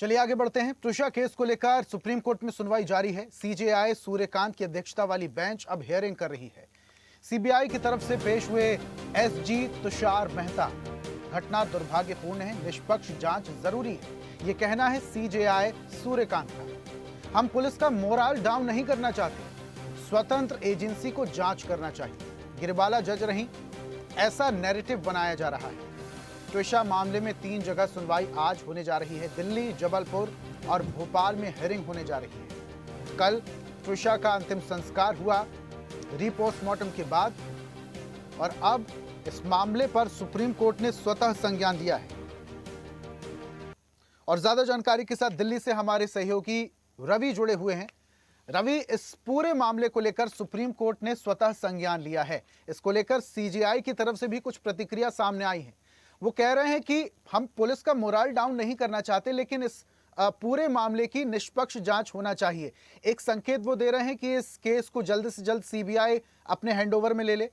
चलिए आगे बढ़ते हैं। त्रिशा केस को लेकर सुप्रीम कोर्ट में सुनवाई जारी है। सीजेआई सूर्यकांत की अध्यक्षता वाली बेंच अब हियरिंग कर रही है। सीबीआई की तरफ से पेश हुए एसजी तुषार मेहता, घटना दुर्भाग्यपूर्ण है, निष्पक्ष जांच जरूरी है, यह कहना है सीजेआई सूर्यकांत का। हम पुलिस का मोरल डाउन नहीं करना चाहते, स्वतंत्र एजेंसी को जांच करना चाहिए। गिरिबाला जज रही, ऐसा नैरेटिव बनाया जा रहा है। त्रिशा मामले में 3 जगह सुनवाई आज होने जा रही है। दिल्ली, जबलपुर और भोपाल में हियरिंग होने जा रही है। कल त्रिशा का अंतिम संस्कार हुआ रीपोस्टमार्टम के बाद, और अब इस मामले पर सुप्रीम कोर्ट ने स्वतः संज्ञान लिया है। और ज्यादा जानकारी के साथ दिल्ली से हमारे सहयोगी रवि जुड़े हुए हैं। रवि, इस पूरे मामले को लेकर सुप्रीम कोर्ट ने स्वतः संज्ञान लिया है। इसको लेकर सीजेआई की तरफ से भी कुछ प्रतिक्रिया सामने आई है। वो कह रहे हैं कि हम पुलिस का मोरल डाउन नहीं करना चाहते, लेकिन इस पूरे मामले की निष्पक्ष जांच होना चाहिए। एक संकेत वो दे रहे हैं कि इस केस को जल्द से जल्द सीबीआई अपने हैंडओवर में ले ले।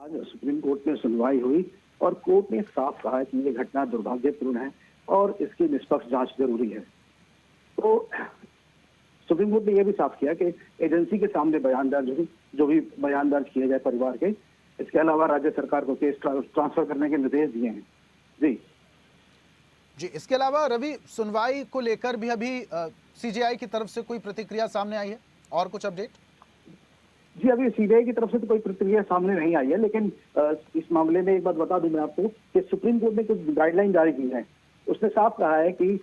आज सुप्रीम कोर्ट में सुनवाई हुई और कोर्ट ने साफ कहा है कि ये घटना दुर्भाग्यपूर्ण है और इसकी निष्पक्ष जांच जरूरी है। तो सुप्रीम कोर्ट ने यह भी साफ किया कि एजेंसी के सामने बयान दर्ज, जो भी बयान दर्ज किए जाए परिवार के, इसके अलावा राज्य सरकार को केस ट्रांसफर करने के निर्देश दिए हैं। जी, इसके अलावा रवि, सुनवाई को लेकर भी अभी सीजेआई की तरफ से कोई प्रतिक्रिया सामने आई है और कुछ अपडेट? जी, अभी सीबीआई की तरफ से तो कोई प्रतिक्रिया सामने नहीं आई है, लेकिन इस मामले में एक बात बता दूं मैं आपको कि सुप्रीम कोर्ट ने कुछ गाइडलाइन जारी की है। उसने साफ कहा है कि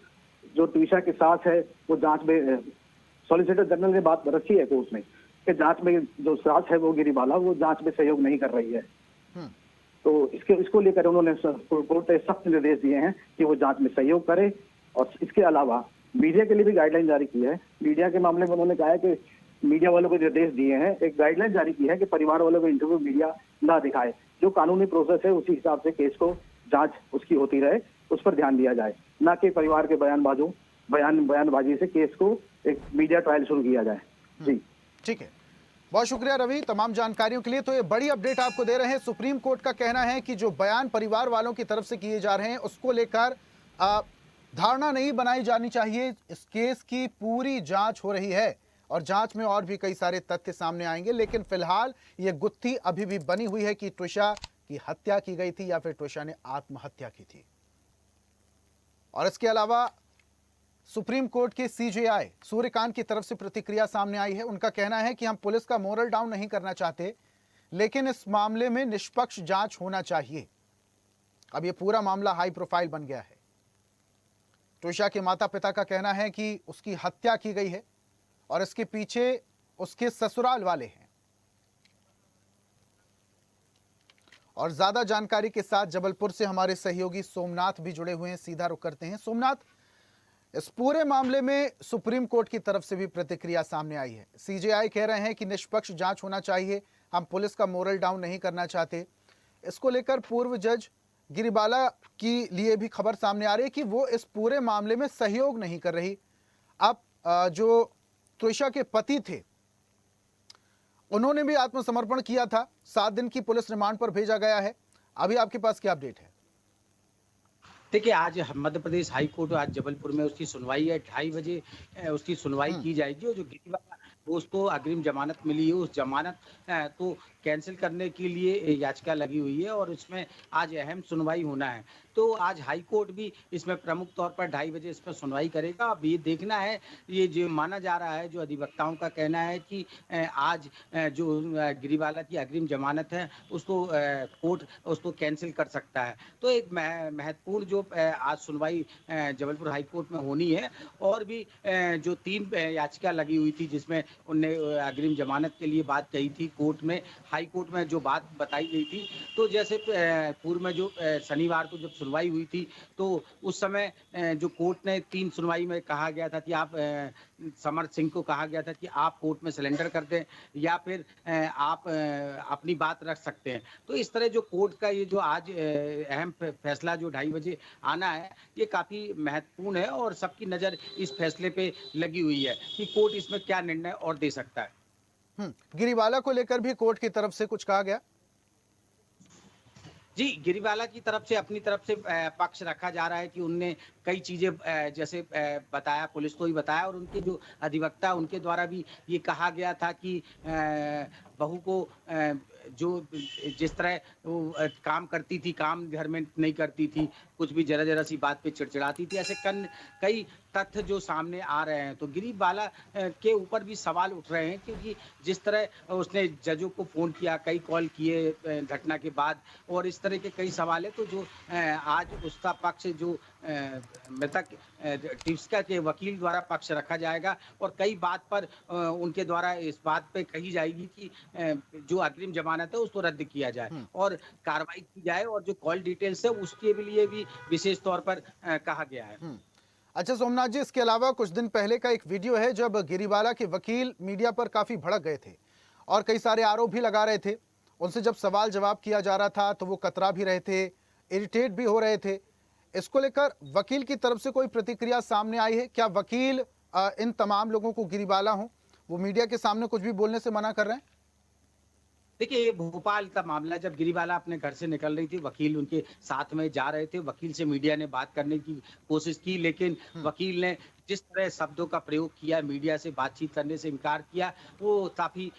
जो त्रिशा के साथ है वो जांच में, सॉलिसिटर जनरल ने बात रखी है कोर्ट में कि जांच में जो साथ है वो गिरिबाला, वो जांच में सहयोग नहीं कर रही है। तो इसको लेकर उन्होंने कोर्ट ने सख्त निर्देश दिए हैं कि वो जांच में सहयोग करे। और इसके अलावा मीडिया के लिए भी गाइडलाइन जारी की है। मीडिया के मामले में उन्होंने कहा है कि मीडिया वालों को निर्देश दिए हैं, एक गाइडलाइन जारी की है कि परिवार वालों को इंटरव्यू मीडिया ना दिखाए। जो कानूनी प्रोसेस है उसी हिसाब से केस को जांच उसकी होती रहे, उस पर ध्यान दिया जाए, ना कि परिवार के बयानबाजी से केस को एक मीडिया ट्रायल शुरू किया जाए। जी, ठीक है, बहुत शुक्रिया रवि तमाम जानकारियों के लिए। तो ये बड़ी अपडेट आपको दे रहे हैं। सुप्रीम कोर्ट का कहना है कि जो बयान परिवार वालों की तरफ से किए जा रहे हैं उसको लेकर धारणा नहीं बनाई जानी चाहिए। इस केस की पूरी जांच हो रही है और जांच में और भी कई सारे तथ्य सामने आएंगे, लेकिन फिलहाल ये गुत्थी अभी भी बनी हुई है कि त्रिशा की हत्या की गई थी या फिर त्रिशा ने आत्महत्या की थी। और इसके अलावा सुप्रीम कोर्ट के सीजेआई सूर्यकांत की तरफ से प्रतिक्रिया सामने आई है। उनका कहना है कि हम पुलिस का मोरल डाउन नहीं करना चाहते, लेकिन इस मामले में निष्पक्ष जांच होना चाहिए। अब यह पूरा मामला हाई प्रोफाइल बन गया है। त्रिशा के माता पिता का कहना है कि उसकी हत्या की गई है और इसके पीछे उसके ससुराल वाले हैं। और ज्यादा जानकारी के साथ जबलपुर से हमारे सहयोगी सोमनाथ भी जुड़े हुए हैं। सीधा रुख करते हैं। सोमनाथ, इस पूरे मामले में सुप्रीम कोर्ट की तरफ से भी प्रतिक्रिया सामने आई है। सीजेआई कह रहे हैं कि निष्पक्ष जांच होना चाहिए, हम पुलिस का मोरल डाउन नहीं करना चाहते। इसको लेकर पूर्व जज गिरिबाला की लिए भी खबर सामने आ रही है कि वो इस पूरे मामले में सहयोग नहीं कर रही। अब जो त्रिशा के पति थे उन्होंने भी आत्मसमर्पण किया था, 7 दिन की पुलिस रिमांड पर भेजा गया है। अभी आपके पास क्या अपडेट है? देखिए, आज मध्य प्रदेश हाई कोर्ट आज जबलपुर में उसकी सुनवाई है। 2:30 बजे उसकी सुनवाई की जाएगी। और जो गिरिबाला उसको अग्रिम जमानत मिली है, उस जमानत को कैंसिल करने के लिए याचिका लगी हुई है और इसमें आज अहम सुनवाई होना है। तो आज हाई कोर्ट भी इसमें प्रमुख तौर पर 2:30 बजे इस पर सुनवाई करेगा। अब ये देखना है, ये जो माना जा रहा है, जो अधिवक्ताओं का कहना है कि आज जो गिरिबाला की अग्रिम जमानत है उसको कोर्ट उसको कैंसिल कर सकता है। तो एक महत्वपूर्ण जो आज सुनवाई जबलपुर हाई कोर्ट में होनी है। और भी जो 3 याचिका लगी हुई थी जिसमें उनने अग्रिम जमानत के लिए बात कही थी कोर्ट में, हाई कोर्ट में जो बात बताई गई थी। तो जैसे पूर्व में जो शनिवार को जब सुनवाई हुई थी तो उस समय जो कोर्ट ने 3 सुनवाई में कहा गया था कि आप समर सिंह को कहा गया था कि आप कोर्ट में सरेंडर कर दें या फिर आप अपनी बात रख सकते हैं। तो इस तरह जो कोर्ट का ये जो आज अहम फैसला जो 2:30 बजे आना है, ये काफी महत्वपूर्ण है और सबकी नजर इस फैसले पे लगी हुई है कि कोर्ट इसमें क्या निर्णय और दे सकता है। गिरिबाला को लेकर भी कोर्ट की तरफ से कुछ कहा गया? जी, गिरीवाला की तरफ से अपनी तरफ से पक्ष रखा जा रहा है कि उनने कई चीज़ें जैसे बताया, पुलिस को ही बताया, और उनके जो अधिवक्ता उनके द्वारा भी ये कहा गया था कि बहू को जो जिस तरह वो काम करती थी, काम घर में नहीं करती थी, कुछ भी ज़रा-ज़रा सी बात पे चिड़चिड़ाती थी, ऐसे कई तथ्य जो सामने आ रहे हैं। तो गिरीवाला के ऊपर भी सवाल उठ रहे हैं, क्योंकि जिस तरह उसने जजों को फ़ोन किया, कई कॉल किए घटना के बाद, और इस तरह के कई सवाल है। तो जो आज उसका पक्ष जो मृतक टिप्सका के वकील द्वारा पक्ष रखा जाएगा, और कई बात पर उनके द्वारा इस बात पे कही जाएगी कि जो अग्रिम जमानत है उसको रद्द किया जाए और कार्रवाई की जाए, और जो कॉल डिटेल्स है उसके लिए भी विशेष तौर पर कहा गया है। अच्छा सोमनाथ जी, इसके अलावा कुछ दिन पहले का एक वीडियो है जब गिरीवाला के वकील मीडिया पर काफी भड़क गए थे और कई सारे आरोप भी लगा रहे थे। उनसे जब सवाल जवाब किया जा रहा था तो वो कतरा भी रहे थे, इरिटेट भी हो रहे थे। इसको लेकर वकील की तरफ से कोई प्रतिक्रिया सामने आई है? क्या वकील इन तमाम लोगों को गिरीवाला हो वो मीडिया के सामने कुछ भी बोलने से मना कर रहे हैं? देखिए, ये भोपाल का मामला, जब गिरीवाला अपने घर से निकल रही थी, वकील उनके साथ में जा रहे थे, वकील से मीडिया ने बात करने की कोशिश की, लेकिन वकील ने जिस तरह शब्दों का प्रयोग किया, मीडिया से बातचीत करने से इनकार किया, वो काफी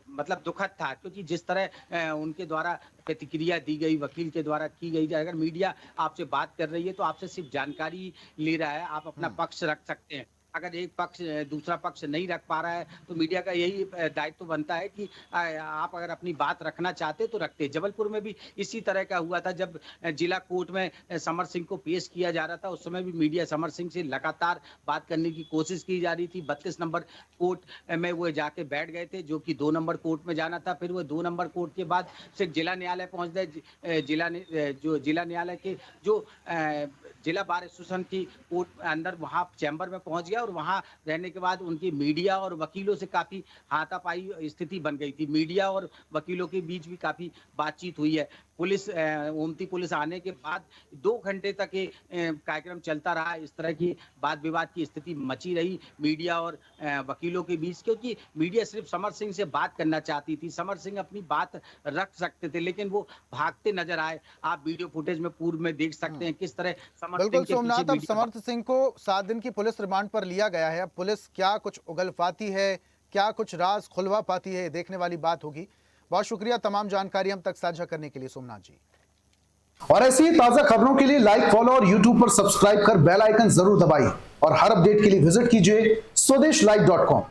मतलब दुखद था। क्योंकि जिस तरह उनके द्वारा प्रतिक्रिया दी गई, वकील के द्वारा की गई, अगर मीडिया आपसे बात कर रही है तो आपसे सिर्फ जानकारी ले रहा है, आप अपना पक्ष रख सकते हैं। अगर एक पक्ष दूसरा पक्ष नहीं रख पा रहा है तो मीडिया का यही दायित्व बनता है कि आप अगर अपनी बात रखना चाहते तो रखते। जबलपुर में भी इसी तरह का हुआ था, जब जिला कोर्ट में समर सिंह को पेश किया जा रहा था, उस समय भी मीडिया समर सिंह से लगातार बात करने की कोशिश की जा रही थी। 32 नंबर कोर्ट में वो जाके बैठ गए थे, जो कि 2 नंबर कोर्ट में जाना था। फिर वो 2 नंबर कोर्ट के बाद से जिला न्यायालय पहुंच गए। जिला न्यायालय के जो जिला बार एसोसिएशन की कोर्ट अंदर वहां चैम्बर में पहुंच गया, और वहां रहने के बाद उनकी मीडिया और वकीलों से काफी हाथापाई स्थिति बन गई थी। मीडिया और वकीलों के बीच भी काफी बातचीत हुई है। पुलिस ओमती पुलिस आने के बाद 2 घंटे तक ये कार्यक्रम चलता रहा। इस तरह की वाद विवाद की स्थिति मची रही मीडिया और वकीलों के बीच, क्योंकि मीडिया सिर्फ समर सिंह से बात करना चाहती थी। समर सिंह अपनी बात रख सकते थे, लेकिन वो भागते नजर आए। आप वीडियो फुटेज में पूर्व में देख सकते हैं किस तरह समर सिंह बिल्कुल के सोमनाथ, अब पीछे समर्थ सिंह को 7 दिन की पुलिस रिमांड पर लिया गया है। अब पुलिस क्या कुछ उगलफाती है, क्या कुछ राज खुलवा पाती है, देखने वाली बात होगी। बहुत शुक्रिया तमाम जानकारी हम तक साझा करने के लिए सोमनाथ जी। और ऐसी ही ताजा खबरों के लिए लाइक, फॉलो और यूट्यूब पर सब्सक्राइब कर बेल आइकन जरूर दबाइए और हर अपडेट के लिए विजिट कीजिए स्वदेशलाइव.com।